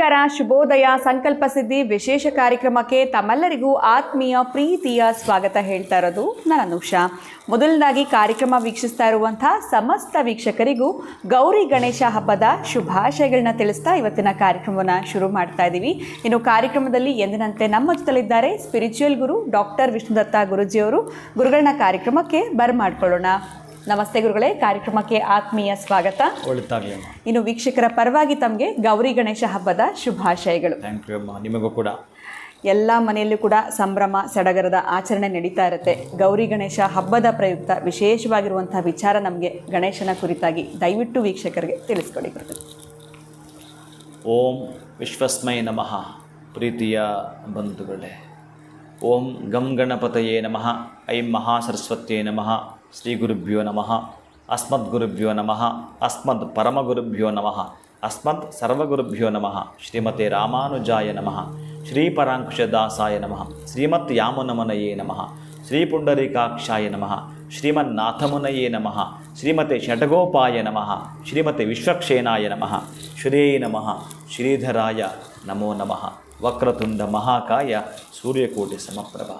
ನಮಸ್ಕಾರ, ಶುಭೋದಯ. ಸಂಕಲ್ಪ ಸಿದ್ಧಿ ವಿಶೇಷ ಕಾರ್ಯಕ್ರಮಕ್ಕೆ ತಮ್ಮೆಲ್ಲರಿಗೂ ಆತ್ಮೀಯ ಪ್ರೀತಿಯ ಸ್ವಾಗತ ಹೇಳ್ತಾ ಇರೋದು ನಾನು ಅನುಷಾ. ಮೊದಲನೇದಾಗಿ ಕಾರ್ಯಕ್ರಮ ವೀಕ್ಷಿಸ್ತಾ ಇರುವಂತಹ ಸಮಸ್ತ ವೀಕ್ಷಕರಿಗೂ ಗೌರಿ ಗಣೇಶ ಹಬ್ಬದ ಶುಭಾಶಯಗಳನ್ನ ತಿಳಿಸ್ತಾ ಇವತ್ತಿನ ಕಾರ್ಯಕ್ರಮವನ್ನು ಶುರು ಮಾಡ್ತಾ ಇದ್ದೀವಿ. ಇನ್ನು ಕಾರ್ಯಕ್ರಮದಲ್ಲಿ ಎಂದಿನಂತೆ ನಮ್ಮ ಜೊತೆಲಿದ್ದಾರೆ ಸ್ಪಿರಿಚುವಲ್ ಗುರು ಡಾಕ್ಟರ್ ವಿಷ್ಣುದತ್ತ ಗುರುಜಿಯವರು. ಗುರುಗಳನ್ನ ಕಾರ್ಯಕ್ರಮಕ್ಕೆ ಬರಮಾಡ್ಕೊಳ್ಳೋಣ. ನಮಸ್ತೆ ಗುರುಗಳೇ, ಕಾರ್ಯಕ್ರಮಕ್ಕೆ ಆತ್ಮೀಯ ಸ್ವಾಗತ. ಇನ್ನು ವೀಕ್ಷಕರ ಪರವಾಗಿ ತಮಗೆ ಗೌರಿ ಗಣೇಶ ಹಬ್ಬದ ಶುಭಾಶಯಗಳು. ಥ್ಯಾಂಕ್ ಯು ಅಮ್ಮ, ನಿಮಗೂ ಕೂಡ. ಎಲ್ಲ ಮನೆಯಲ್ಲೂ ಕೂಡ ಸಂಭ್ರಮ ಸಡಗರದ ಆಚರಣೆ ನಡೀತಾ ಇರುತ್ತೆ. ಗೌರಿ ಗಣೇಶ ಹಬ್ಬದ ಪ್ರಯುಕ್ತ ವಿಶೇಷವಾಗಿರುವಂಥ ವಿಚಾರ ನಮಗೆ ಗಣೇಶನ ಕುರಿತಾಗಿ ದಯವಿಟ್ಟು ವೀಕ್ಷಕರಿಗೆ ತಿಳಿಸ್ಕೊಡಿ ಗುರುಗಳೇ. ಓಂ ವಿಶ್ವಸ್ಮೈ ನಮಃ. ಪ್ರೀತಿಯ ಬಂಧುಗಳೇ, ಓಂ ಗಂ ಗಣಪತಯೇ ನಮಃ, ಐಂ ಮಹಾಸರಸ್ವತ್ಯೇ ನಮಃ, ಶ್ರೀ ಗುರುಭ್ಯೋ ನಮಃ, ಅಸ್ಮದ್ ಗುರುಭ್ಯೋ ನಮಃ, ಅಸ್ಮದ್ ಪರಮಗುರುಭ್ಯೋ ನಮಃ, ಅಸ್ಮದ್ ಸರ್ವಗುರುಭ್ಯೋ ನಮಃ, ಶ್ರೀಮತೆ ರಾಮಾನುಜಾಯ ನಮಃ, ಶ್ರೀ ಪರಾಂಕುಶದಾಸಾಯ ನಮಃ, ಶ್ರೀಮತ್ ಯಾಮುನಮನಯೇ ನಮಃ, ಶ್ರೀ ಪುಂಡರೀಕಾಕ್ಷಾಯ ನಮಃ, ಶ್ರೀಮನ್ನಾಥಮುನಯೇ ನಮಃ, ಶ್ರೀಮತೆ ಷಟಗೋಪಾಯ ನಮಃ, ಶ್ರೀಮತೆ ವಿಶ್ವಕ್ಷೇನಾಯ ನಮಃ, ಶ್ರೀ ನಮಃ ಶ್ರೀಧರಾಯ ನಮೋ ನಮಃ, ವಕ್ರತುಂಡ ಮಹಾಕಾಯ ಸೂರ್ಯಕೋಟಿ ಸಮಪ್ರಭ,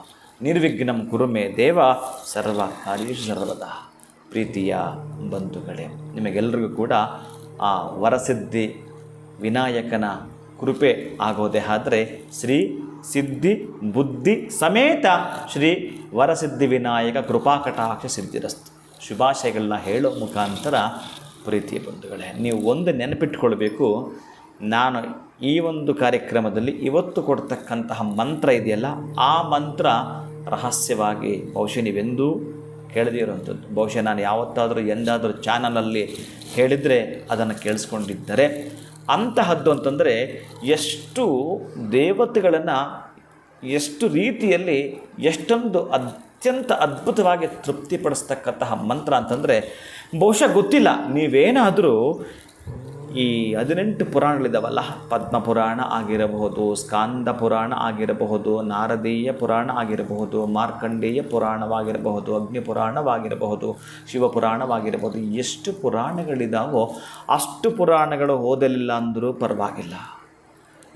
ನಿರ್ವಿಘ್ನಂ ಕುರುಮೇ ದೇವ ಸರ್ವ ಕಾರ್ಯೇಷು ಸರ್ವದಾ. ಪ್ರೀತಿಯ ಬಂಧುಗಳೇ, ನಿಮಗೆಲ್ಲರಿಗೂ ಕೂಡ ಆ ವರಸಿದ್ಧಿ ವಿನಾಯಕನ ಕೃಪೆ ಆಗೋದೇ ಆದರೆ ಶ್ರೀ ಸಿದ್ಧಿ ಬುದ್ಧಿ ಸಮೇತ ಶ್ರೀ ವರಸಿದ್ಧಿ ವಿನಾಯಕ ಕೃಪಾಕಟಾಕ್ಷ ಸಿದ್ಧಿರಸ್ತು ಶುಭಾಶಯಗಳನ್ನ ಹೇಳೋ ಮುಖಾಂತರ ಪ್ರೀತಿಯ ಬಂಧುಗಳೇ, ನೀವು ಒಂದು ನೆನಪಿಟ್ಕೊಳ್ಬೇಕು. ನಾನು ಈ ಒಂದು ಕಾರ್ಯಕ್ರಮದಲ್ಲಿ ಇವತ್ತು ಕೊಡ್ತಕ್ಕಂತಹ ಮಂತ್ರ ಇದೆಯಲ್ಲ, ಆ ಮಂತ್ರ ರಹಸ್ಯವಾಗಿ ಬಹುಶಃ ನೀವೆಂದೂ ಕೇಳದೇ ಇರುವಂಥದ್ದು. ಬಹುಶಃ ನಾನು ಯಾವತ್ತಾದರೂ ಎಂದಾದರೂ ಚಾನಲಲ್ಲಿ ಹೇಳಿದರೆ ಅದನ್ನು ಕೇಳಿಸ್ಕೊಂಡಿದ್ದರೆ ಅಂತಹದ್ದು ಅಂತಂದರೆ ಎಷ್ಟು ದೇವತೆಗಳನ್ನು ಎಷ್ಟು ರೀತಿಯಲ್ಲಿ ಎಷ್ಟೊಂದು ಅತ್ಯಂತ ಅದ್ಭುತವಾಗಿ ತೃಪ್ತಿಪಡಿಸ್ತಕ್ಕಂತಹ ಮಂತ್ರ ಅಂತಂದರೆ ಬಹುಶಃ ಗೊತ್ತಿಲ್ಲ. ನೀವೇನಾದರೂ ಈ 18 ಪುರಾಣಗಳಿದ್ದಾವಲ್ಲ, ಪದ್ಮಪುರಾಣ ಆಗಿರಬಹುದು, ಸ್ಕಾಂದ ಪುರಾಣ ಆಗಿರಬಹುದು, ನಾರದೀಯ ಪುರಾಣ ಆಗಿರಬಹುದು, ಮಾರ್ಕಂಡೇಯ ಪುರಾಣವಾಗಿರಬಹುದು, ಅಗ್ನಿ ಪುರಾಣವಾಗಿರಬಹುದು, ಶಿವಪುರಾಣವಾಗಿರಬಹುದು, ಎಷ್ಟು ಪುರಾಣಗಳಿದ್ದಾವೋ ಅಷ್ಟು ಪುರಾಣಗಳು ಓದಲಿಲ್ಲ ಅಂದರೂ ಪರವಾಗಿಲ್ಲ.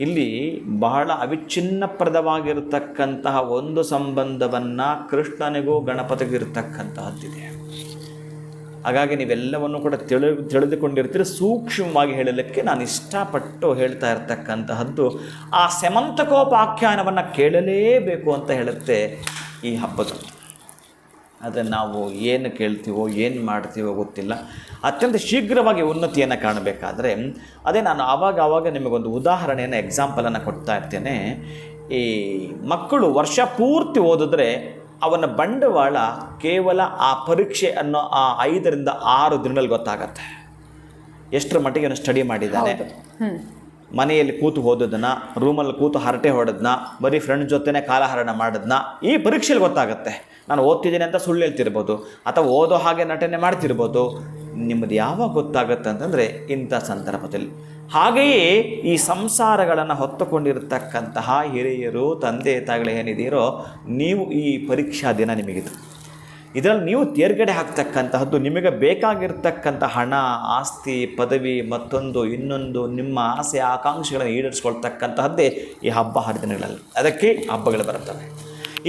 ಇಲ್ಲಿ ಬಹಳ ಅವಿಚ್ಛಿನ್ನಪ್ರದವಾಗಿರತಕ್ಕಂತಹ ಒಂದು ಸಂಬಂಧವನ್ನು ಕೃಷ್ಣನಿಗೂ ಗಣಪತಿಗೂ ಇರತಕ್ಕಂತಹದ್ದಿದೆ. ಹಾಗಾಗಿ ನೀವೆಲ್ಲವನ್ನು ಕೂಡ ತಿಳಿದುಕೊಂಡಿರ್ತೀರಿ. ಸೂಕ್ಷ್ಮವಾಗಿ ಹೇಳಲಿಕ್ಕೆ ನಾನು ಇಷ್ಟಪಟ್ಟು ಹೇಳ್ತಾ ಇರ್ತಕ್ಕಂತಹದ್ದು ಆ ಸ್ಯಮಂತಕೋಪಾಖ್ಯಾನವನ್ನು ಕೇಳಲೇಬೇಕು ಅಂತ ಹೇಳುತ್ತೆ ಈ ಹಬ್ಬದ. ಆದರೆ ನಾವು ಏನು ಕೇಳ್ತೀವೋ ಏನು ಮಾಡ್ತೀವೋ ಗೊತ್ತಿಲ್ಲ. ಅತ್ಯಂತ ಶೀಘ್ರವಾಗಿ ಉನ್ನತಿಯನ್ನು ಕಾಣಬೇಕಾದ್ರೆ ಅದೇ ನಾನು ಆವಾಗ ನಿಮಗೊಂದು ಉದಾಹರಣೆಯನ್ನು ಎಕ್ಸಾಂಪಲನ್ನು ಕೊಡ್ತಾ ಇರ್ತೇನೆ. ಈ ಮಕ್ಕಳು ವರ್ಷ ಪೂರ್ತಿ ಓದಿದ್ರೆ ಅವನ ಬಂಡವಾಳ ಕೇವಲ ಆ ಪರೀಕ್ಷೆ ಅನ್ನೋ ಆ 5 ರಿಂದ 6 ದಿನದಲ್ಲಿ ಗೊತ್ತಾಗತ್ತೆ. ಎಷ್ಟರ ಮಟ್ಟಿಗೆ ಅವನು ಸ್ಟಡಿ ಮಾಡಿದ್ದಾನೆ, ಮನೆಯಲ್ಲಿ ಕೂತು ಓದೋದನ್ನ, ರೂಮಲ್ಲಿ ಕೂತು ಹರಟೆ ಹೊಡೆದನ್ನ, ಬರೀ ಫ್ರೆಂಡ್ ಜೊತೆನೇ ಕಾಲಹರಣ ಮಾಡೋದನ್ನ ಈ ಪರೀಕ್ಷೆಯಲ್ಲಿ ಗೊತ್ತಾಗುತ್ತೆ. ನಾನು ಓದ್ತಿದ್ದೀನಿ ಅಂತ ಸುಳ್ಳು ಹೇಳ್ತಿರ್ಬೋದು, ಅಥವಾ ಓದೋ ಹಾಗೆ ನಟನೆ ಮಾಡ್ತಿರ್ಬೋದು. ನಿಮ್ಮದು ಯಾವಾಗ ಗೊತ್ತಾಗುತ್ತೆ ಅಂತಂದರೆ ಇಂಥ ಸಂದರ್ಭದಲ್ಲಿ. ಹಾಗೆಯೇ ಈ ಸಂಸಾರಗಳನ್ನು ಹೊತ್ತುಕೊಂಡಿರತಕ್ಕಂತಹ ಹಿರಿಯರು, ತಂದೆ ತಾಯಿಗಳು ಏನಿದೆಯೋ, ನೀವು ಈ ಪರೀಕ್ಷಾ ದಿನ ನಿಮಗಿದು. ಇದರಲ್ಲಿ ನೀವು ತೇರ್ಗಡೆ ಹಾಕ್ತಕ್ಕಂತಹದ್ದು ನಿಮಗೆ ಬೇಕಾಗಿರ್ತಕ್ಕಂಥ ಹಣ, ಆಸ್ತಿ, ಪದವಿ, ಮತ್ತೊಂದು ಇನ್ನೊಂದು ನಿಮ್ಮ ಆಸೆ ಆಕಾಂಕ್ಷೆಗಳನ್ನು ಈಡೇರಿಸ್ಕೊಳ್ತಕ್ಕಂತಹದ್ದೇ ಈ ಹಬ್ಬ ಹರಿದಿನಗಳಲ್ಲಿ. ಅದಕ್ಕೆ ಹಬ್ಬಗಳು ಬರುತ್ತವೆ.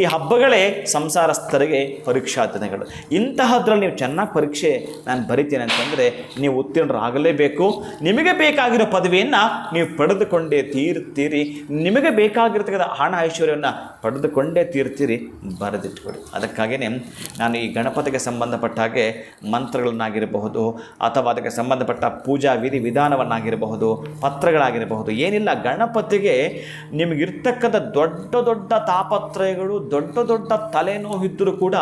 ಈ ಹಬ್ಬಗಳೇ ಸಂಸಾರಸ್ಥರಿಗೆ ಪರೀಕ್ಷಾ ದಿನಗಳು. ಇಂತಹದ್ರಲ್ಲಿ ನೀವು ಚೆನ್ನಾಗಿ ಪರೀಕ್ಷೆ ನಾನು ಬರಿತೀನಿ ಅಂತಂದರೆ ನೀವು ಉತ್ತೀರ್ಣರಾಗಲೇಬೇಕು. ನಿಮಗೆ ಬೇಕಾಗಿರೋ ಪದವಿಯನ್ನು ನೀವು ಪಡೆದುಕೊಂಡೇ ತೀರ್ತೀರಿ. ನಿಮಗೆ ಬೇಕಾಗಿರ್ತಕ್ಕಂಥ ಹಣ ಐಶ್ವರ್ಯವನ್ನು ಪಡೆದುಕೊಂಡೇ ತೀರ್ತೀರಿ. ಬರೆದಿಟ್ಕೊಡಿ. ಅದಕ್ಕಾಗಿಯೇ ನಾನು ಈ ಗಣಪತಿಗೆ ಸಂಬಂಧಪಟ್ಟ ಹಾಗೆ ಮಂತ್ರಗಳನ್ನಾಗಿರಬಹುದು, ಅಥವಾ ಅದಕ್ಕೆ ಸಂಬಂಧಪಟ್ಟ ಪೂಜಾ ವಿಧಾನವನ್ನಾಗಿರಬಹುದು, ಪತ್ರಗಳಾಗಿರಬಹುದು, ಏನಿಲ್ಲ, ಗಣಪತಿಗೆ ನಿಮಗಿರ್ತಕ್ಕಂಥ ದೊಡ್ಡ ದೊಡ್ಡ ತಾಪತ್ರಯಗಳು, ದೊಡ್ಡ ದೊಡ್ಡ ತಲೆನೋವಿದ್ದರೂ ಕೂಡ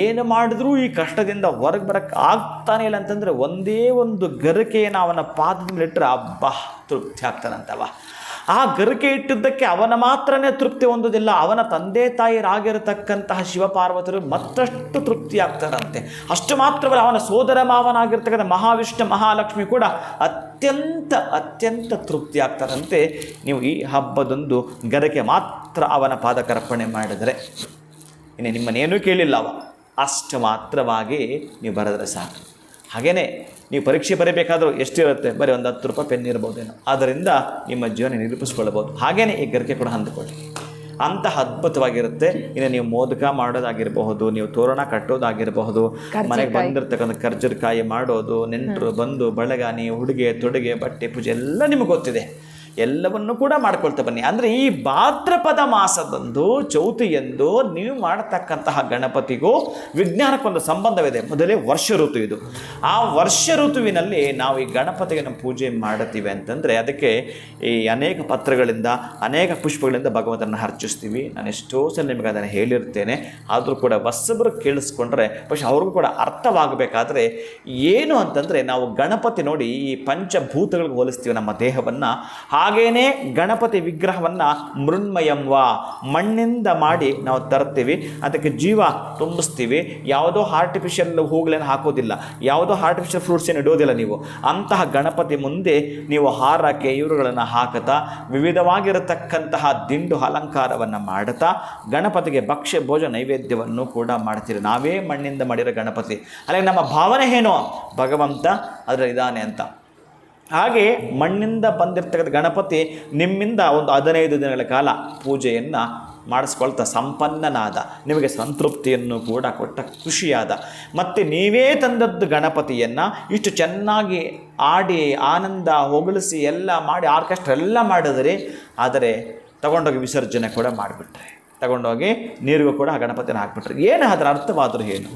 ಏನು ಮಾಡಿದ್ರೂ ಈ ಕಷ್ಟದಿಂದ ಹೊರಗೆ ಬರೋಕ್ಕೆ ಆಗ್ತಾನೆ ಇಲ್ಲ ಅಂತಂದರೆ ಒಂದೇ ಒಂದು ಗರಿಕೆಯನ್ನು ಅವನ ಪಾದದಲ್ಲಿಟ್ಟರೆ ಹಬ್ಬ ತೃಪ್ತಿ ಆಗ್ತಾನಂತವ. ಆ ಗರಿಕೆ ಇಟ್ಟಿದ್ದಕ್ಕೆ ಅವನ ಮಾತ್ರನೇ ತೃಪ್ತಿ ಹೊಂದೋದಿಲ್ಲ, ಅವನ ತಂದೆ ತಾಯಿರಾಗಿರತಕ್ಕಂತಹ ಶಿವಪಾರ್ವತರು ಮತ್ತಷ್ಟು ತೃಪ್ತಿ ಆಗ್ತಾರಂತೆ. ಅಷ್ಟು ಮಾತ್ರವಲ್ಲ, ಅವನ ಸೋದರ ಮಾವನಾಗಿರ್ತಕ್ಕಂಥ ಮಹಾವಿಷ್ಣು ಮಹಾಲಕ್ಷ್ಮಿ ಕೂಡ ಅತ್ಯಂತ ತೃಪ್ತಿ ಆಗ್ತಾರಂತೆ. ನೀವು ಈ ಹಬ್ಬದೊಂದು ಗರಿಕೆ ಮಾತ್ರ ಅವನ ಪಾದಕರ್ಪಣೆ ಮಾಡಿದರೆ, ಇನ್ನು ನಿಮ್ಮನ್ನೇನೂ ಕೇಳಿಲ್ಲ ಅವ, ಅಷ್ಟು ಮಾತ್ರವಾಗಿ ನೀವು ಬರೆದರೆ ಸಾಕು. ಹಾಗೆಯೇ ನೀವು ಪರೀಕ್ಷೆ ಬರೀಬೇಕಾದ್ರೂ ಎಷ್ಟಿರುತ್ತೆ, ಬರೀ ಒಂದು 10 ರೂಪಾಯಿ ಪೆನ್ ಇರ್ಬೋದೇನೋ, ಅದರಿಂದ ನಿಮ್ಮ ಜೀವನ ನಿರೂಪಿಸ್ಕೊಳ್ಬೋದು. ಹಾಗೆಯೇ ಈ ಗರಿಕೆ ಕೂಡ ಹೊಂದಿಕೊಳ್ಳಿ, ಅಂತಹ ಅದ್ಭುತವಾಗಿರುತ್ತೆ. ಇನ್ನು ನೀವು ಮೋದಕ ಮಾಡೋದಾಗಿರಬಹುದು, ನೀವು ತೋರಣ ಕಟ್ಟೋದಾಗಿರಬಹುದು, ಮನೆಗೆ ಬಂದಿರ್ತಕ್ಕಂಥ ಕರ್ಜರಕಾಯಿ ಮಾಡೋದು, ನೆಂಟರು ಬಂದು ಬಳಗ, ನೀವು ಉಡುಗೆ ತೊಡುಗೆ ಬಟ್ಟೆ ಪೂಜೆ ಎಲ್ಲ ನಿಮಗೆ ಗೊತ್ತಿದೆ, ಎಲ್ಲವನ್ನು ಕೂಡ ಮಾಡ್ಕೊಳ್ತಾ ಬನ್ನಿ. ಅಂದರೆ ಈ ಭಾದ್ರಪದ ಮಾಸದಂದು ಚೌತಿಯಂದು ನೀವು ಮಾಡತಕ್ಕಂತಹ ಗಣಪತಿಗೂ ವಿಜ್ಞಾನಕ್ಕೊಂದು ಸಂಬಂಧವಿದೆ. ಮೊದಲೇ ವರ್ಷ ಋತು ಇದು. ಆ ವರ್ಷ ಋತುವಿನಲ್ಲಿ ನಾವು ಈ ಗಣಪತಿಯನ್ನು ಪೂಜೆ ಮಾಡುತ್ತೀವಿ ಅಂತಂದರೆ ಅದಕ್ಕೆ ಈ ಅನೇಕ ಪತ್ರಗಳಿಂದ ಅನೇಕ ಪುಷ್ಪಗಳಿಂದ ಭಗವಂತನ ಅರ್ಚಿಸ್ತೀವಿ. ನಾನು ಎಷ್ಟೋ ಸಲ ನಿಮಗೆ ಅದನ್ನು ಹೇಳಿರ್ತೇನೆ. ಆದರೂ ಕೂಡ ಹೊಸಬರು ಕೇಳಿಸ್ಕೊಂಡ್ರೆ പക്ഷെ ಅವ್ರಿಗೂ ಕೂಡ ಅರ್ಥವಾಗಬೇಕಾದ್ರೆ ಏನು ಅಂತಂದರೆ, ನಾವು ಗಣಪತಿ ನೋಡಿ ಈ ಪಂಚಭೂತಗಳಿಗೆ ಹೋಲಿಸ್ತೀವಿ ನಮ್ಮ ದೇಹವನ್ನು. ಹಾಗೇನೇ ಗಣಪತಿ ವಿಗ್ರಹವನ್ನು ಮೃಣ್ಮಯಂವ ಮಣ್ಣಿಂದ ಮಾಡಿ ನಾವು ತರ್ತೀವಿ, ಅದಕ್ಕೆ ಜೀವ ತುಂಬಿಸ್ತೀವಿ. ಯಾವುದೋ ಆರ್ಟಿಫಿಷಿಯಲ್ ಹೂಗಳನ್ನು ಹಾಕೋದಿಲ್ಲ, ಯಾವುದೋ ಆರ್ಟಿಫಿಷಿಯಲ್ ಫ್ರೂಟ್ಸ್ ಏನು ಇಡೋದಿಲ್ಲ. ನೀವು ಅಂತಹ ಗಣಪತಿ ಮುಂದೆ ನೀವು ಹಾರಕ್ಕೆ ಇವುಗಳನ್ನು ಹಾಕುತ್ತಾ ವಿವಿಧವಾಗಿರತಕ್ಕಂತಹ ದಿಂಡು ಅಲಂಕಾರವನ್ನು ಮಾಡುತ್ತಾ ಗಣಪತಿಗೆ ಭಕ್ಷ್ಯ ಭೋಜನ ನೈವೇದ್ಯವನ್ನು ಕೂಡ ಮಾಡ್ತೀರಿ. ನಾವೇ ಮಣ್ಣಿಂದ ಮಾಡಿರೋ ಗಣಪತಿ, ಅಲ್ಲೇ ನಮ್ಮ ಭಾವನೆ ಏನೋ ಭಗವಂತ ಅದರಲ್ಲಿ ಇದ್ದಾನೆ ಅಂತ. ಹಾಗೆ ಮಣ್ಣಿಂದ ಬಂದಿರ್ತಕ್ಕಂಥ ಗಣಪತಿ ನಿಮ್ಮಿಂದ ಒಂದು 15 ದಿನಗಳ ಕಾಲ ಪೂಜೆಯನ್ನು ಮಾಡಿಸ್ಕೊಳ್ತಾ ಸಂಪನ್ನನಾದ, ನಿಮಗೆ ಸಂತೃಪ್ತಿಯನ್ನು ಕೂಡ ಕೊಟ್ಟ, ಖುಷಿಯಾದ, ಮತ್ತು ನೀವೇ ತಂದದ್ದು ಗಣಪತಿಯನ್ನು ಇಷ್ಟು ಚೆನ್ನಾಗಿ ಆಡಿ ಆನಂದ ಹೊಗಳಿಸಿ ಎಲ್ಲ ಮಾಡಿ ಆರ್ಕೆಸ್ಟ್ರಾ ಎಲ್ಲ ಮಾಡಿದ್ರಿ. ಆದರೆ ತಗೊಂಡೋಗಿ ವಿಸರ್ಜನೆ ಕೂಡ ಮಾಡಿಬಿಟ್ರೆ, ತಗೊಂಡೋಗಿ ನೀರಿಗೂ ಕೂಡ ಆ ಗಣಪತಿನ ಹಾಕ್ಬಿಟ್ರೆ ಏನು ಅದರ ಅರ್ಥವಾದರೂ ಏನು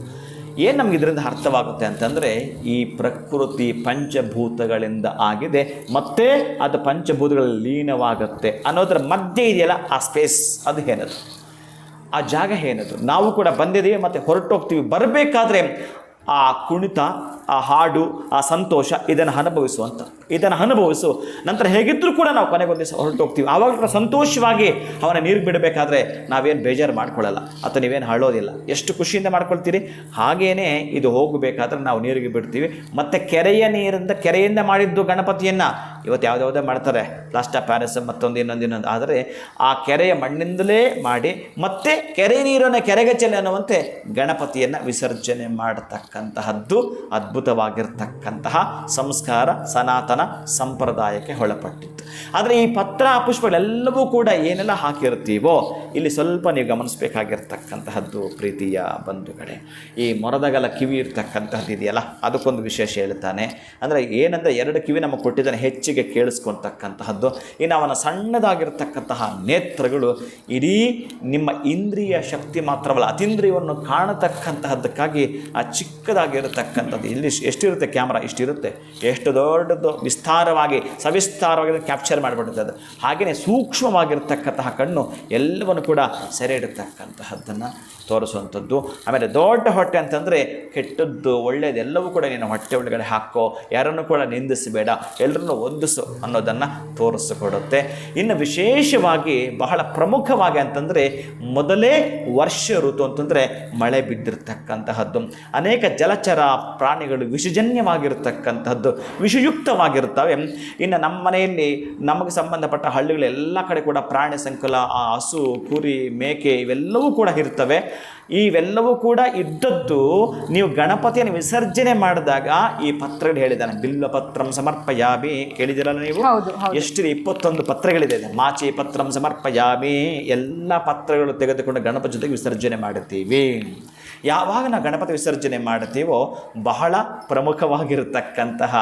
ನಮ್ಗೆ ಇದರಿಂದ ಅರ್ಥವಾಗುತ್ತೆ ಅಂತಂದರೆ, ಈ ಪ್ರಕೃತಿ ಪಂಚಭೂತಗಳಿಂದ ಆಗಿದೆ, ಮತ್ತೆ ಅದು ಪಂಚಭೂತಗಳಲ್ಲಿ ಲೀನವಾಗುತ್ತೆ ಅನ್ನೋದರ ಮಧ್ಯೆ ಇದೆಯಲ್ಲ ಆ ಸ್ಪೇಸ್, ಅದು ಏನದು, ಆ ಜಾಗ ಏನದು. ನಾವು ಕೂಡ ಬಂದಿದ್ದೀವಿ ಮತ್ತು ಹೊರಟೋಗ್ತೀವಿ. ಬರಬೇಕಾದ್ರೆ ಆ ಕುಣಿತ, ಆ ಹಾಡು, ಆ ಸಂತೋಷ ಇದನ್ನು ಅನುಭವಿಸು. ನಂತರ ಹೇಗಿದ್ದರೂ ಕೂಡ ನಾವು ಕೊನೆಗೊಂದು ದಿವಸ ಹೊರಟೋಗ್ತೀವಿ. ಆವಾಗ ಕೂಡ ಸಂತೋಷವಾಗಿ ಅವನ ನೀರಿಗೆ ಬಿಡಬೇಕಾದ್ರೆ ನಾವೇನು ಬೇಜಾರು ಮಾಡ್ಕೊಳ್ಳಲ್ಲ ಅಥವಾ ನೀವೇನು ಹಾಳೋದಿಲ್ಲ, ಎಷ್ಟು ಖುಷಿಯಿಂದ ಮಾಡ್ಕೊಳ್ತೀರಿ. ಹಾಗೇನೆ ಇದು ಹೋಗಬೇಕಾದ್ರೆ ನಾವು ನೀರಿಗೆ ಬಿಡ್ತೀವಿ. ಮತ್ತು ಕೆರೆಯಿಂದ ಮಾಡಿದ್ದು ಗಣಪತಿಯನ್ನು ಇವತ್ತು ಯಾವುದ್ಯಾವುದೇ ಮಾಡ್ತಾರೆ, ಪ್ಲಾಸ್ಟರ್ ಪ್ಯಾರಿಸ್ ಮತ್ತೊಂದು ಇನ್ನೊಂದು. ಆದರೆ ಆ ಕೆರೆಯ ಮಣ್ಣಿಂದಲೇ ಮಾಡಿ ಮತ್ತೆ ಕೆರೆ ನೀರನ್ನು ಕೆರೆಗೆ ಚೆಲ್ಲಿ ಅನ್ನುವಂತೆ ಗಣಪತಿಯನ್ನು ವಿಸರ್ಜನೆ ಮಾಡತಕ್ಕಂತಹದ್ದು ಅದ್ಭುತವಾಗಿರ್ತಕ್ಕಂತಹ ಸಂಸ್ಕಾರ ಸನಾತನ ಸಂಪ್ರದಾಯಕ್ಕೆ ಒಳಪಟ್ಟಿತ್ತು. ಆದರೆ ಈ ಪತ್ರ ಪುಷ್ಪಗಳೆಲ್ಲವೂ ಕೂಡ ಏನೆಲ್ಲ ಹಾಕಿರ್ತೀವೋ ಇಲ್ಲಿ ಸ್ವಲ್ಪ ನೀವು ಗಮನಿಸಬೇಕಾಗಿರ್ತಕ್ಕಂತಹದ್ದು ಪ್ರೀತಿಯ ಬಂಧುಗಳೇ, ಈ ಮೊರದಗಲ ಕಿವಿ ಇರ್ತಕ್ಕಂತಹದ್ದು ಇದೆಯಲ್ಲ, ಅದಕ್ಕೊಂದು ವಿಶೇಷ ಹೇಳ್ತಾನೆ. ಅಂದರೆ ಏನಂದರೆ 2 ಕಿವಿ ನಮಗೆ ಕೊಟ್ಟಿದ್ದಾನೆ ಹೆಚ್ಚಿಗೆ ಕೇಳಿಸ್ಕೊಳ್ತಕ್ಕಂತಹದ್ದು. ಇನ್ನು ಅವನ ಸಣ್ಣದಾಗಿರ್ತಕ್ಕಂತಹ ನೇತ್ರಗಳು ಇಡೀ ನಿಮ್ಮ ಇಂದ್ರಿಯ ಶಕ್ತಿ ಮಾತ್ರವಲ್ಲ, ಅತೀಂದ್ರಿಯವನ್ನು ಕಾಣತಕ್ಕಂತಹದ್ದಕ್ಕಾಗಿ ಆ ಚಿಕ್ಕದಾಗಿರತಕ್ಕಂಥದ್ದು. ಇಲ್ಲಿ ಎಷ್ಟಿರುತ್ತೆ ಕ್ಯಾಮ್ರಾ, ಇಷ್ಟಿರುತ್ತೆ, ಎಷ್ಟು ದೊಡ್ಡದು ವಿಸ್ತಾರವಾಗಿ ಸವಿಸ್ತಾರವಾಗಿ ಕ್ಯಾಪ್ಚರ್ ಮಾಡಿಬಿಡುತ್ತದೆ. ಹಾಗೆಯೇ ಸೂಕ್ಷ್ಮವಾಗಿರ್ತಕ್ಕಂತಹ ಕಣ್ಣು ಎಲ್ಲವನ್ನು ಕೂಡ ಸೆರೆ ಇಡತಕ್ಕಂತಹದ್ದನ್ನು ತೋರಿಸುವಂಥದ್ದು. ಆಮೇಲೆ ದೊಡ್ಡ ಹೊಟ್ಟೆ ಅಂತಂದರೆ ಕೆಟ್ಟದ್ದು ಒಳ್ಳೆಯದು ಎಲ್ಲವೂ ಕೂಡ ನೀನು ಹೊಟ್ಟೆ ಒಳಗಡೆ ಹಾಕೋ, ಯಾರನ್ನು ಕೂಡ ನಿಂದಿಸಬೇಡ, ಎಲ್ಲರನ್ನು ಹೊಂದಿಸು ಅನ್ನೋದನ್ನು ತೋರಿಸಿಕೊಡುತ್ತೆ. ಇನ್ನು ವಿಶೇಷವಾಗಿ ಬಹಳ ಪ್ರಮುಖವಾಗಿ ಅಂತಂದರೆ ಮೊದಲೇ ವರ್ಷ ಋತು ಅಂತಂದರೆ ಮಳೆ ಬಿದ್ದಿರ್ತಕ್ಕಂತಹದ್ದು. ಅನೇಕ ಜಲಚರ ಪ್ರಾಣಿಗಳು ವಿಷಜನ್ಯವಾಗಿರ್ತಕ್ಕಂಥದ್ದು, ವಿಷಯುಕ್ತವಾಗಿರ್ತವೆ. ಇನ್ನು ನಮ್ಮ ಮನೆಯಲ್ಲಿ ನಮಗೆ ಸಂಬಂಧಪಟ್ಟ ಹಳ್ಳಿಗಳು ಎಲ್ಲ ಕಡೆ ಕೂಡ ಪ್ರಾಣಿ ಸಂಕುಲ, ಆ ಹಸು, ಕುರಿ, ಮೇಕೆ ಇವೆಲ್ಲವೂ ಕೂಡ ಇರ್ತವೆ. ಇವೆಲ್ಲವೂ ಕೂಡ ಇದ್ದದ್ದು ನೀವು ಗಣಪತಿಯನ್ನು ವಿಸರ್ಜನೆ ಮಾಡಿದಾಗ ಈ ಪತ್ರಗಳು ಹೇಳಿದ್ದಾನೆ. ಬಿಲ್ವ ಪತ್ರಂ ಸಮರ್ಪಯಾಮಿ, ಕೇಳಿದಿರಲ್ಲ ನೀವು? ಎಷ್ಟಿದೆ? 21 ಪತ್ರಗಳಿದೆ. ಮಾಚಿ ಪತ್ರಂ ಸಮರ್ಪಯಾಮಿ, ಎಲ್ಲ ಪತ್ರಗಳು ತೆಗೆದುಕೊಂಡು ಗಣಪತಿ ಜೊತೆಗೆ ವಿಸರ್ಜನೆ ಮಾಡುತ್ತೀವಿ. ಯಾವಾಗ ನಾವು ಗಣಪತಿ ವಿಸರ್ಜನೆ ಮಾಡುತ್ತೀವೋ ಬಹಳ ಪ್ರಮುಖವಾಗಿರತಕ್ಕಂತಹ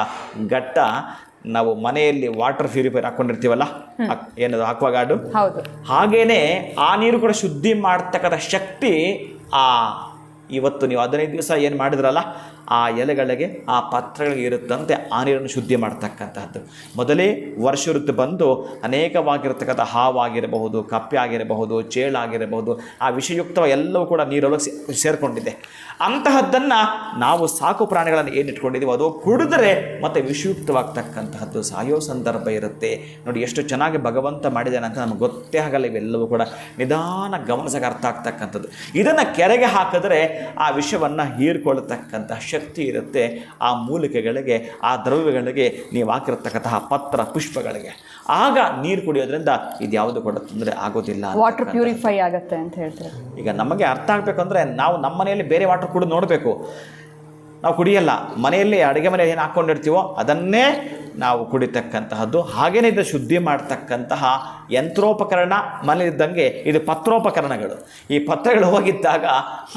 ಘಟ್ಟ, ನಾವು ಮನೆಯಲ್ಲಿ ವಾಟರ್ ಪ್ಯೂರಿಫೈರ್ ಹಾಕ್ಕೊಂಡಿರ್ತೀವಲ್ಲ, ಏನದು ಆಕ್ವಾಗಾರ್ಡು, ಹಾಗೇನೆ ಆ ನೀರು ಕೂಡ ಶುದ್ಧಿ ಮಾಡ್ತಕ್ಕಂಥ ಶಕ್ತಿ ಇವತ್ತು ನೀವು 15 ದಿವಸ ಏನು ಮಾಡಿದ್ರಲ್ಲ ಆ ಎಲೆಗಳಿಗೆ ಆ ಪತ್ರಗಳಿಗೆ ಇರುತ್ತಂತೆ ಆ ನೀರನ್ನು ಶುದ್ಧಿ ಮಾಡ್ತಕ್ಕಂಥದ್ದು. ಮೊದಲೇ ವರ್ಷ ಋತು ಬಂದು ಅನೇಕವಾಗಿರ್ತಕ್ಕಂಥ ಹಾವಾಗಿರಬಹುದು, ಕಪ್ಪೆ ಆಗಿರಬಹುದು, ಚೇಳಾಗಿರಬಹುದು, ಆ ವಿಷಯುಕ್ತ ಎಲ್ಲವೂ ಕೂಡ ನೀರೊಳಗೆ ಸೇರಿಕೊಂಡಿದೆ. ಅಂತಹದ್ದನ್ನು ನಾವು ಸಾಕು ಪ್ರಾಣಿಗಳನ್ನು ಏನಿಟ್ಕೊಂಡಿದ್ದೀವೋ ಅದು ಕುಡಿದರೆ ಮತ್ತು ವಿಷಯುಕ್ತವಾಗ್ತಕ್ಕಂತಹದ್ದು ಸಾಯೋ ಸಂದರ್ಭ ಇರುತ್ತೆ. ನೋಡಿ ಎಷ್ಟು ಚೆನ್ನಾಗಿ ಭಗವಂತ ಮಾಡಿದ್ದಾನೆ ಅಂತ ನಮಗೆ ಗೊತ್ತೇ ಆಗಲ್ಲ. ಇವೆಲ್ಲವೂ ಕೂಡ ನಿಧಾನ ಗಮನಿಸಕ್ಕೆ ಅರ್ಥ ಆಗ್ತಕ್ಕಂಥದ್ದು. ಇದನ್ನು ಕೆರೆಗೆ ಹಾಕಿದ್ರೆ ಆ ವಿಷವನ್ನು ಹೀರ್ಕೊಳ್ತಕ್ಕಂಥ ಶಕ್ತಿ ಇರುತ್ತೆ ಆ ಮೂಲಿಕೆಗಳಿಗೆ, ಆ ದ್ರವ್ಯಗಳಿಗೆ, ನೀವು ಹಾಕಿರತಕ್ಕಂತಹ ಪತ್ರ ಪುಷ್ಪಗಳಿಗೆ. ಆಗ ನೀರು ಕುಡಿಯೋದ್ರಿಂದ ಇದು ಯಾವುದು ಕೂಡ ತೊಂದರೆ ಆಗೋದಿಲ್ಲ, ವಾಟರ್ ಪ್ಯೂರಿಫೈ ಆಗುತ್ತೆ ಅಂತ ಹೇಳ್ತಾರೆ. ಈಗ ನಮಗೆ ಅರ್ಥ ಆಗಬೇಕಂದ್ರೆ ನಾವು ನಮ್ಮ ಮನೆಯಲ್ಲಿ ಬೇರೆ ವಾಟರ್ ಕುಡಿದು ನೋಡಬೇಕು. ನಾವು ಕುಡಿಯಲ್ಲ, ಮನೆಯಲ್ಲಿ ಅಡುಗೆ ಮನೆಯಲ್ಲಿ ಏನು ಹಾಕ್ಕೊಂಡಿರ್ತೀವೋ ಅದನ್ನೇ ನಾವು ಕುಡಿತಕ್ಕಂತಹದ್ದು. ಹಾಗೇನೇ ಇದು ಶುದ್ಧಿ ಮಾಡ್ತಕ್ಕಂತಹ ಯಂತ್ರೋಪಕರಣ ಮನೆಯಲ್ಲಿದ್ದಂಗೆ ಇದು ಪತ್ರೋಪಕರಣಗಳು. ಈ ಪತ್ರಗಳು ಹೋಗಿದ್ದಾಗ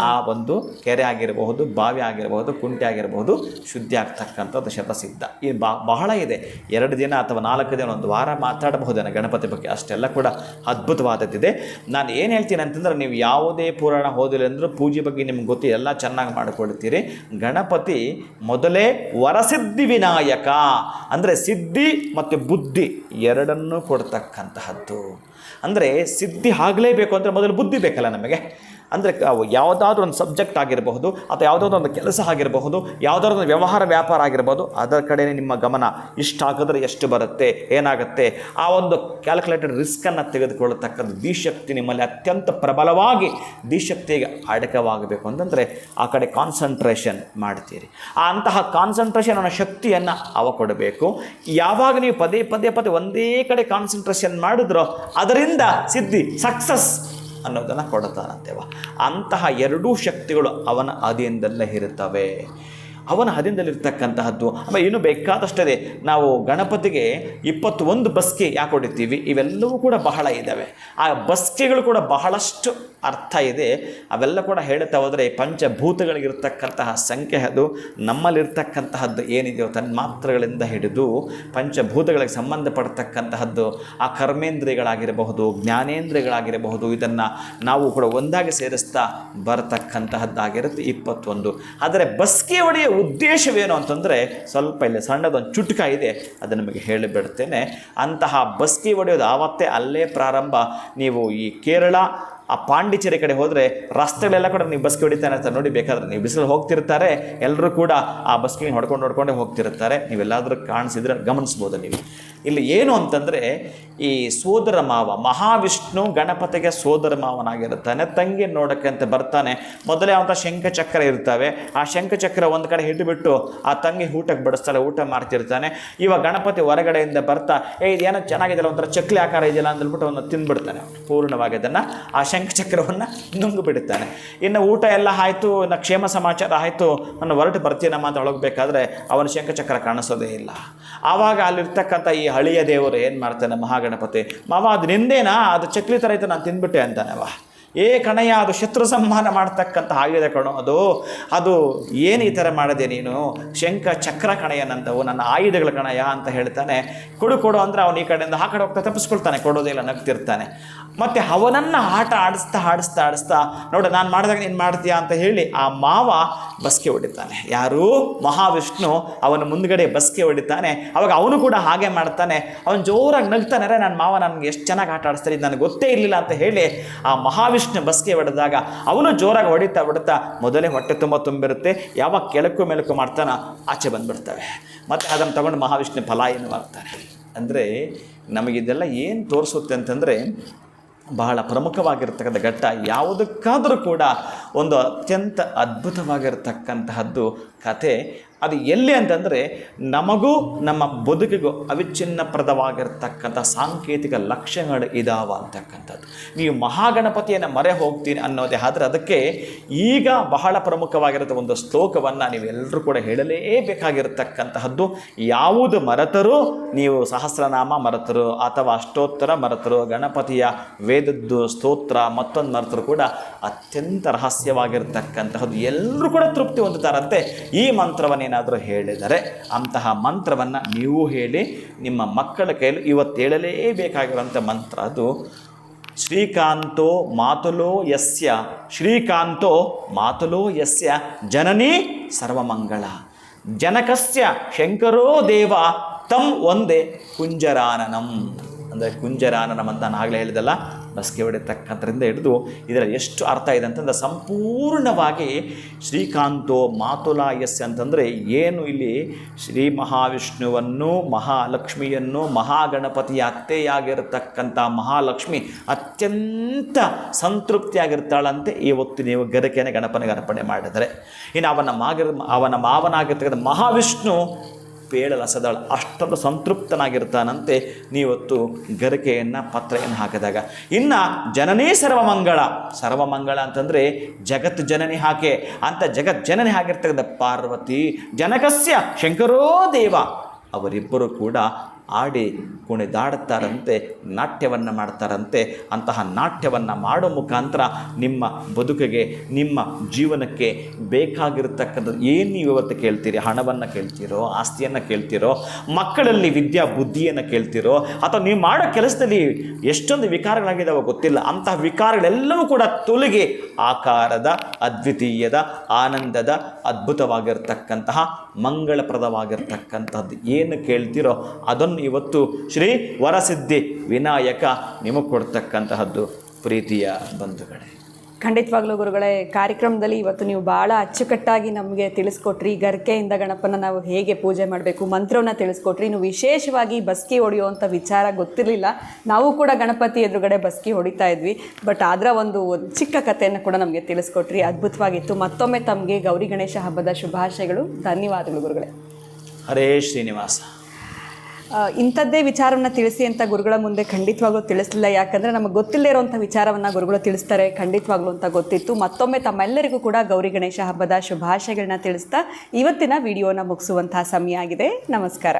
ಆ ಒಂದು ಕೆರೆ ಆಗಿರಬಹುದು, ಬಾವಿ ಆಗಿರಬಹುದು, ಕುಂಟೆ ಆಗಿರಬಹುದು ಶುದ್ಧಿ ಆಗ್ತಕ್ಕಂಥದ್ದು ಶತಸಿದ್ಧ. ಈ ಬಹಳ ಇದೆ. 2 ದಿನ ಅಥವಾ 4 ದಿನ, 1 ವಾರ ಮಾತಾಡಬಹುದೇನೋ ಗಣಪತಿ ಬಗ್ಗೆ, ಅಷ್ಟೆಲ್ಲ ಕೂಡ ಅದ್ಭುತವಾದದ್ದಿದೆ. ನಾನು ಏನು ಹೇಳ್ತೀನಿ ಅಂತಂದರೆ, ನೀವು ಯಾವುದೇ ಪುರಾಣ ಓದಿಲ್ಲ ಅಂದರೂ ಪೂಜೆ ಬಗ್ಗೆ ನಿಮ್ಗೆ ಗೊತ್ತಿ ಎಲ್ಲ ಚೆನ್ನಾಗಿ ಮಾಡಿಕೊಡ್ತೀರಿ. ಗಣಪತಿ ಮೊದಲೇ ವರಸಿದ್ಧಿ ವಿನಾಯಕ, ಅಂದರೆ ಸಿದ್ಧಿ ಮತ್ತು ಬುದ್ಧಿ ಎರಡನ್ನೂ ಕೊಡ್ತಕ್ಕಂತಹದ್ದು. ಅಂದರೆ ಸಿದ್ಧಿ ಆಗಲೇಬೇಕು ಅಂದರೆ ಮೊದಲು ಬುದ್ಧಿ ಬೇಕಲ್ಲ ನಮಗೆ. ಅಂದರೆ ಯಾವುದಾದ್ರೂ ಒಂದು ಸಬ್ಜೆಕ್ಟ್ ಆಗಿರಬಹುದು, ಅಥವಾ ಯಾವುದಾದ್ರೂ ಒಂದು ಕೆಲಸ ಆಗಿರಬಹುದು, ಯಾವುದಾದ್ರೂ ಒಂದು ವ್ಯವಹಾರ ವ್ಯಾಪಾರ ಆಗಿರ್ಬೋದು, ಅದರ ಕಡೆಯೇ ನಿಮ್ಮ ಗಮನ. ಇಷ್ಟು ಹಾಕಿದ್ರೆ ಎಷ್ಟು ಬರುತ್ತೆ, ಏನಾಗುತ್ತೆ, ಆ ಒಂದು ಕ್ಯಾಲ್ಕುಲೇಟೆಡ್ ರಿಸ್ಕನ್ನು ತೆಗೆದುಕೊಳ್ಳತಕ್ಕಂಥ ದಿಶಕ್ತಿ ನಿಮ್ಮಲ್ಲಿ ಅತ್ಯಂತ ಪ್ರಬಲವಾಗಿ ದಿಶಕ್ತಿಗೆ ಅಡಕವಾಗಬೇಕು ಅಂತಂದರೆ ಆ ಕಡೆ ಕಾನ್ಸಂಟ್ರೇಷನ್ ಮಾಡ್ತೀರಿ. ಅಂತಹ ಕಾನ್ಸಂಟ್ರೇಷನ್ ಅನ್ನೋ ಶಕ್ತಿಯನ್ನು ಅವ ಕೊಡಬೇಕು. ಯಾವಾಗ ನೀವು ಪದೇ ಪದೇ ಒಂದೇ ಕಡೆ ಕಾನ್ಸಂಟ್ರೇಷನ್ ಮಾಡಿದ್ರೋ ಅದರಿಂದ ಸಿದ್ಧಿ, ಸಕ್ಸಸ್ ಅನ್ನೋದನ್ನು ಕೊಡುತ್ತಾನಂತೇವ. ಅಂತಹ 2 ಶಕ್ತಿಗಳು ಅವನ ಅಧೀನದಲ್ಲೇ ಇರುತ್ತವೆ. ಅವನ ಅಧೀನದಲ್ಲಿರ್ತಕ್ಕಂತಹದ್ದು. ಆಮೇಲೆ ಇನ್ನೂ ಬೇಕಾದಷ್ಟಿದೆ. ನಾವು ಗಣಪತಿಗೆ 21 ಬಸ್ಕಿ ಯಾಕೆ ಹೊಡಿತೀವಿ, ಇವೆಲ್ಲವೂ ಕೂಡ ಬಹಳ ಇದ್ದಾವೆ. ಆ ಬಸ್ಕಿಗಳು ಕೂಡ ಬಹಳಷ್ಟು ಅರ್ಥ ಇದೆ. ಅವೆಲ್ಲ ಕೂಡ ಹೇಳ್ತಾ ಹೋದರೆ ಪಂಚಭೂತಗಳಿಗಿರ್ತಕ್ಕಂತಹ ಸಂಖ್ಯೆ ಅದು. ನಮ್ಮಲ್ಲಿರ್ತಕ್ಕಂತಹದ್ದು ಏನಿದೆಯೋ ತನ್ಮಾತ್ರಗಳಿಂದ ಹಿಡಿದು ಪಂಚಭೂತಗಳಿಗೆ ಸಂಬಂಧಪಡ್ತಕ್ಕಂತಹದ್ದು, ಆ ಕರ್ಮೇಂದ್ರಿಯಗಳಾಗಿರಬಹುದು, ಜ್ಞಾನೇಂದ್ರಿಯಗಳಾಗಿರಬಹುದು, ಇದನ್ನು ನಾವು ಕೂಡ ಒಂದಾಗಿ ಸೇರಿಸ್ತಾ ಬರತಕ್ಕಂತಹದ್ದಾಗಿರುತ್ತೆ 21. ಆದರೆ ಬಸ್ಕಿ ಹೊಡೆಯ ಉದ್ದೇಶವೇನು ಅಂತಂದರೆ, ಸ್ವಲ್ಪ ಇಲ್ಲಿ ಸಣ್ಣದೊಂದು ಚುಟುಕ ಇದೆ, ಅದು ನಿಮಗೆ ಹೇಳಿಬಿಡ್ತೇನೆ. ಅಂತಹ ಬಸ್ಕಿ ಹೊಡೆಯೋದು ಆವತ್ತೇ ಅಲ್ಲೇ ಪ್ರಾರಂಭ. ನೀವು ಈ ಕೇರಳ, ಆ ಪಾಂಡಿಚೇರಿ ಕಡೆ ಹೋದರೆ ರಸ್ತೆಗಳೆಲ್ಲ ಕೂಡ ನೀವು ಬಸ್ಗೆ ಹೊಡಿತಾನೆ ಇರ್ತಾರೆ ನೋಡಿ. ಬೇಕಾದ್ರೆ ನೀವು ಬಿಸಿಲು ಹೋಗ್ತಿರ್ತಾರೆ, ಎಲ್ಲರೂ ಕೂಡ ಆ ಬಸ್ಗೆ ಹೊಡ್ಕೊಂಡೇ ಹೋಗ್ತಿರ್ತಾರೆ. ನೀವೆಲ್ಲಾದರೂ ಕಾಣಿಸಿದ್ರೆ ಗಮನಿಸ್ಬೋದು ನೀವು. ಇಲ್ಲಿ ಏನು ಅಂತಂದರೆ, ಈ ಸೋದರ ಮಾವ ಮಹಾವಿಷ್ಣು ಗಣಪತಿಗೆ ಸೋದರ ಮಾವನಾಗಿರ್ತಾನೆ. ತಂಗಿ ನೋಡೋಕ್ಕೆ ಅಂತ ಬರ್ತಾನೆ. ಮೊದಲೇ ಅವಂಥ ಶಂಖಚಕ್ರ ಇರ್ತವೆ. ಆ ಶಂಖಚಕ್ರ ಒಂದು ಕಡೆ ಇಟ್ಟುಬಿಟ್ಟು ಆ ತಂಗಿ ಊಟಕ್ಕೆ ಬಡಿಸ್ತಾಳೆ, ಊಟ ಮಾಡ್ತಿರ್ತಾನೆ. ಇವಾಗ ಗಣಪತಿ ಹೊರಗಡೆಯಿಂದ ಬರ್ತಾ, ಇದೇನೋ ಚೆನ್ನಾಗಿದೆಯಲ್ಲ, ಒಂಥರ ಚಕ್ಲಿ ಆಕಾರ ಇದೆಯಲ್ಲ ಅಂದ್ಬಿಟ್ಟು ಅವನು ತಿಂದ್ಬಿಡ್ತಾನೆ. ಪೂರ್ಣವಾಗಿ ಅದನ್ನು, ಆ ಶಂಖಚಕ್ರವನ್ನು ನುಂಗು ಬಿಡುತ್ತಾನೆ. ಇನ್ನು ಊಟ ಎಲ್ಲ ಆಯಿತು, ಇನ್ನು ಕ್ಷೇಮ ಸಮಾಚಾರ ಆಯಿತು, ನಾನು ಹೊರಟು ಬರ್ತೀನಮ್ಮ ಅಂತ ಒಳಗಬೇಕಾದ್ರೆ ಅವನ ಶಂಖಚಕ್ರ ಕಾಣಿಸೋದೇ ಇಲ್ಲ. ಆವಾಗ ಅಲ್ಲಿರ್ತಕ್ಕಂಥ ಈ ಹಳಿಯ ದೇವರು ಏನು ಮಾಡ್ತಾನೆ, ಮಹಾಗಣಪತಿ, ಮಾವ ಅದು ನಿಂದೇನಾ, ಅದು ಚಕ್ಲಿ ಥರ ಇತ್ತು, ನಾನು ತಿಂದ್ಬಿಟ್ಟೆ ಅಂತಾನೆವ. ಕಣಯ್ಯ, ಅದು ಶತ್ರು ಸಂಹಾರ ಮಾಡ್ತಕ್ಕಂಥ ಆಗಿದೆ ಕಣೋ, ಅದು ಏನು ಈ ಥರ ಮಾಡಿದೆ ನೀನು, ಶಂಖ ಚಕ್ರ ಕಣಯ್ಯನಂತವು, ನನ್ನ ಆಯುಧಗಳ ಕಣಯ್ಯ ಅಂತ ಹೇಳ್ತಾನೆ. ಕೊಡು ಅಂದರೆ ಅವನು ಈ ಕಡೆಯಿಂದ ಆ ಕಡೆ ಹೋಗ್ತಾ ತಪ್ಪಿಸ್ಕೊಳ್ತಾನೆ, ಕೊಡೋದಿಲ್ಲ, ನಗ್ತಿರ್ತಾನೆ. ಮತ್ತು ಅವನನ್ನು ಆಟ ಆಡಿಸ್ತಾ ನೋಡು ನಾನು ಮಾಡಿದಾಗ ನೀನು ಮಾಡ್ತೀಯಾ ಅಂತ ಹೇಳಿ ಆ ಮಾವ ಬಸ್ಕೆ ಹೊಡಿತಾನೆ. ಯಾರು, ಮಹಾವಿಷ್ಣು ಅವನ ಮುಂದ್ಗಡೆ ಬಸ್ಕೆ ಹೊಡಿತಾನೆ. ಅವಾಗ ಅವನು ಕೂಡ ಹಾಗೆ ಮಾಡ್ತಾನೆ. ಅವನು ಜೋರಾಗಿ ನಗ್ತಾನೆ, ನನ್ನ ಮಾವ ನನಗೆ ಎಷ್ಟು ಚೆನ್ನಾಗಿ ಆಟ ಆಡಿಸ್ತಾರೆ, ಇದು ನನಗೆ ಗೊತ್ತೇ ಇರಲಿಲ್ಲ ಅಂತ ಹೇಳಿ ಆ ಮಹಾವಿಷ್ಣು ಬಸ್ಗೆ ಹೊಡೆದಾಗ ಅವನು ಜೋರಾಗಿ ಹೊಡಿತಾ ಮೊದಲೇ ಹೊಟ್ಟೆ ತುಂಬಿರುತ್ತೆ. ಯಾವಾಗ ಕೆಳಕು ಮೆಲುಕು ಮಾಡ್ತಾನ ಆಚೆ ಬಂದುಬಿಡ್ತವೆ. ಮತ್ತು ಅದನ್ನು ತಗೊಂಡು ಮಹಾವಿಷ್ಣು ಪಲಾಯನ ಮಾಡ್ತಾನೆ. ಅಂದರೆ ನಮಗಿದೆಲ್ಲ ಏನು ತೋರಿಸುತ್ತೆ ಅಂತಂದರೆ, ಬಹಳ ಪ್ರಮುಖವಾಗಿರ್ತಕ್ಕಂಥ ಘಟ್ಟ. ಯಾವುದಕ್ಕಾದರೂ ಕೂಡ ಒಂದು ಅತ್ಯಂತ ಅದ್ಭುತವಾಗಿರ್ತಕ್ಕಂತಹದ್ದು ಕಥೆ. ಅದು ಎಲ್ಲಿ ಅಂತಂದರೆ, ನಮಗೂ ನಮ್ಮ ಬದುಕಿಗೂ ಅವಿಚ್ಛಿನ್ನಪ್ರದವಾಗಿರ್ತಕ್ಕಂಥ ಸಾಂಕೇತಿಕ ಲಕ್ಷಣಗಳು ಇದಾವ ಅಂತಕ್ಕಂಥದ್ದು. ನೀವು ಮಹಾಗಣಪತಿಯನ್ನು ಮರೆ ಹೋಗ್ತೀನಿ ಅನ್ನೋದೇ ಆದರೆ ಅದಕ್ಕೆ ಈಗ ಬಹಳ ಪ್ರಮುಖವಾಗಿರುತ್ತೆ ಒಂದು ಶ್ಲೋಕವನ್ನು ನೀವೆಲ್ಲರೂ ಕೂಡ ಹೇಳಲೇಬೇಕಾಗಿರ್ತಕ್ಕಂತಹದ್ದು. ಯಾವುದು ಮರೆತರೂ, ನೀವು ಸಹಸ್ರನಾಮ ಮರೆತರು ಅಥವಾ ಅಷ್ಟೋತ್ತರ ಮರೆತರು, ಗಣಪತಿಯ ವೇದದ್ದು ಸ್ತೋತ್ರ ಮತ್ತೊಂದು ಮರೆತರು ಕೂಡ ಅತ್ಯಂತ ರಹಸ್ಯವಾಗಿರ್ತಕ್ಕಂತಹದ್ದು. ಎಲ್ಲರೂ ಕೂಡ ತೃಪ್ತಿ ಹೊಂದುತ್ತಾರಂತೆ ಈ ಮಂತ್ರವನ್ನೇನಾದರೂ ಹೇಳಿದರೆ. ಅಂತಹ ಮಂತ್ರವನ್ನು ನೀವು ಹೇಳಿ, ನಿಮ್ಮ ಮಕ್ಕಳ ಕೈಯಲ್ಲಿ ಇವತ್ತು ಹೇಳಲೇಬೇಕಾಗಿರುವಂಥ ಮಂತ್ರ ಅದು. ಶ್ರೀಕಾಂತೋ ಮಾತುಲೋ ಯಸ್ಯ ಜನನಿ ಸರ್ವಮಂಗಳ, ಜನಕಸ್ಯ ಶಂಕರೋ ದೇವ ತಂ ಒಂದೇ ಕುಂಜರಾನನಂ. ಅಂದರೆ ಕುಂಜರಾನನಂ ಅಂತ ನಾನು ಆಗಲೇ ಹೇಳಿದಲ್ಲ, ಬಸ್ಗೆ ಹೊಡೆತಕ್ಕಂಥದ್ರಿಂದ ಹಿಡಿದು ಇದರಲ್ಲಿ ಎಷ್ಟು ಅರ್ಥ ಇದೆ ಅಂತಂದರೆ, ಸಂಪೂರ್ಣವಾಗಿ ಶ್ರೀಕಾಂತೋ ಮಾತುಲಾಯಸ್ಯ ಅಂತಂದರೆ ಏನು, ಇಲ್ಲಿ ಶ್ರೀ ಮಹಾವಿಷ್ಣುವನ್ನು, ಮಹಾಲಕ್ಷ್ಮಿಯನ್ನು, ಮಹಾಗಣಪತಿಯ ಅತ್ತೆಯಾಗಿರತಕ್ಕಂಥ ಮಹಾಲಕ್ಷ್ಮಿ ಅತ್ಯಂತ ಸಂತೃಪ್ತಿಯಾಗಿರ್ತಾಳಂತೆ ಇವತ್ತು ನೀವು ಗಣಪನಿಗೆ ಅರ್ಪಣೆ ಮಾಡಿದರೆ. ಇನ್ನು ಅವನ ಮಾವನಾಗಿರ್ತಕ್ಕಂಥ ಮಹಾವಿಷ್ಣು ಪೇಳಲಸದಳು ಅಷ್ಟೊಂದು ಸಂತೃಪ್ತನಾಗಿರ್ತಾನಂತೆ ನೀವತ್ತು ಗರಿಕೆಯನ್ನು ಪತ್ರೆಯನ್ನು ಹಾಕಿದಾಗ. ಇನ್ನು ಜನನೇ ಸರ್ವಮಂಗಳ ಅಂತಂದರೆ ಜಗತ್ ಜನನಿ ಹಾಕೆ ಅಂತ ಜಗತ್ ಜನನಿ ಆಗಿರ್ತಕ್ಕಂಥ ಪಾರ್ವತಿ ಜನಕಸ್ಯ ಶಂಕರೋ ದೇವ ಅವರಿಬ್ಬರು ಕೂಡ ಆಡಿ ಕುಣಿದಾಡುತ್ತಾರಂತೆ, ನಾಟ್ಯವನ್ನು ಮಾಡ್ತಾರಂತೆ. ಅಂತಹ ನಾಟ್ಯವನ್ನು ಮಾಡೋ ಮುಖಾಂತರ ನಿಮ್ಮ ಬದುಕಿಗೆ, ನಿಮ್ಮ ಜೀವನಕ್ಕೆ ಬೇಕಾಗಿರ್ತಕ್ಕಂಥದ್ದು ಏನು ನೀವು ಇವತ್ತು ಕೇಳ್ತೀರಿ? ಹಣವನ್ನು ಕೇಳ್ತೀರೋ, ಆಸ್ತಿಯನ್ನು ಕೇಳ್ತೀರೋ, ಮಕ್ಕಳಲ್ಲಿ ವಿದ್ಯಾ ಬುದ್ಧಿಯನ್ನು ಕೇಳ್ತೀರೋ, ಅಥವಾ ನೀವು ಮಾಡೋ ಕೆಲಸದಲ್ಲಿ ಎಷ್ಟೊಂದು ವಿಕಾರಗಳಾಗಿದ್ದಾವೋ ಗೊತ್ತಿಲ್ಲ, ಅಂತಹ ವಿಕಾರಗಳೆಲ್ಲವೂ ಕೂಡ ತೊಲಗಿ ಆಕಾರದ, ಅದ್ವಿತೀಯದ, ಆನಂದದ, ಅದ್ಭುತವಾಗಿರ್ತಕ್ಕಂತಹ ಮಂಗಳಪ್ರದವಾಗಿರ್ತಕ್ಕಂಥದ್ದು ಏನು ಕೇಳ್ತೀರೋ ಅದನ್ನು ಇವತ್ತು ಶ್ರೀ ವರಸಿದ್ಧಿ ವಿನಾಯಕ ನಿಮಗೆ ಕೊಡ್ತಕ್ಕಂತಹದ್ದು ಪ್ರೀತಿಯ ಬಂಧುಗಳೇ. ಖಂಡಿತವಾಗ್ಲೂ ಗುರುಗಳೇ, ಕಾರ್ಯಕ್ರಮದಲ್ಲಿ ಇವತ್ತು ನೀವು ಭಾಳ ಅಚ್ಚುಕಟ್ಟಾಗಿ ನಮಗೆ ತಿಳಿಸ್ಕೊಟ್ರಿ. ಗರ್ಕೆಯಿಂದ ಗಣಪನ ನಾವು ಹೇಗೆ ಪೂಜೆ ಮಾಡಬೇಕು, ಮಂತ್ರವನ್ನು ತಿಳಿಸ್ಕೊಟ್ರಿ. ನೀವು ವಿಶೇಷವಾಗಿ ಬಸ್ಕಿ ಹೊಡೆಯುವಂಥ ವಿಚಾರ ಗೊತ್ತಿರಲಿಲ್ಲ. ನಾವು ಕೂಡ ಗಣಪತಿ ಎದುರುಗಡೆ ಬಸ್ಕಿ ಹೊಡಿತಾ ಇದ್ವಿ. ಬಟ್ ಅದರ ಒಂದು ಚಿಕ್ಕ ಕಥೆಯನ್ನು ಕೂಡ ನಮಗೆ ತಿಳಿಸ್ಕೊಟ್ರಿ. ಅದ್ಭುತವಾಗಿತ್ತು. ಮತ್ತೊಮ್ಮೆ ತಮಗೆ ಗೌರಿ ಗಣೇಶ ಹಬ್ಬದ ಶುಭಾಶಯಗಳು. ಧನ್ಯವಾದಗಳು ಗುರುಗಳೇ. ಹರೇ ಶ್ರೀನಿವಾಸ. ಇಂಥದ್ದೇ ವಿಚಾರವನ್ನು ತಿಳಿಸಿ ಅಂತ ಗುರುಗಳ ಮುಂದೆ ಖಂಡಿತವಾಗ್ಲೂ ತಿಳಿಸಲಿಲ್ಲ. ಯಾಕಂದರೆ ನಮಗೆ ಗೊತ್ತಿಲ್ಲದೆ ಇರೋವಂಥ ವಿಚಾರವನ್ನು ಗುರುಗಳು ತಿಳಿಸ್ತಾರೆ ಖಂಡಿತವಾಗ್ಲೂ ಅಂತ ಗೊತ್ತಿತ್ತು. ಮತ್ತೊಮ್ಮೆ ತಮ್ಮೆಲ್ಲರಿಗೂ ಕೂಡ ಗೌರಿ ಗಣೇಶ ಹಬ್ಬದ ಶುಭಾಶಯಗಳನ್ನ ತಿಳಿಸ್ತಾ ಇವತ್ತಿನ ವಿಡಿಯೋನ ಮುಗಿಸುವಂತಹ ಸಮಯ ಆಗಿದೆ. ನಮಸ್ಕಾರ.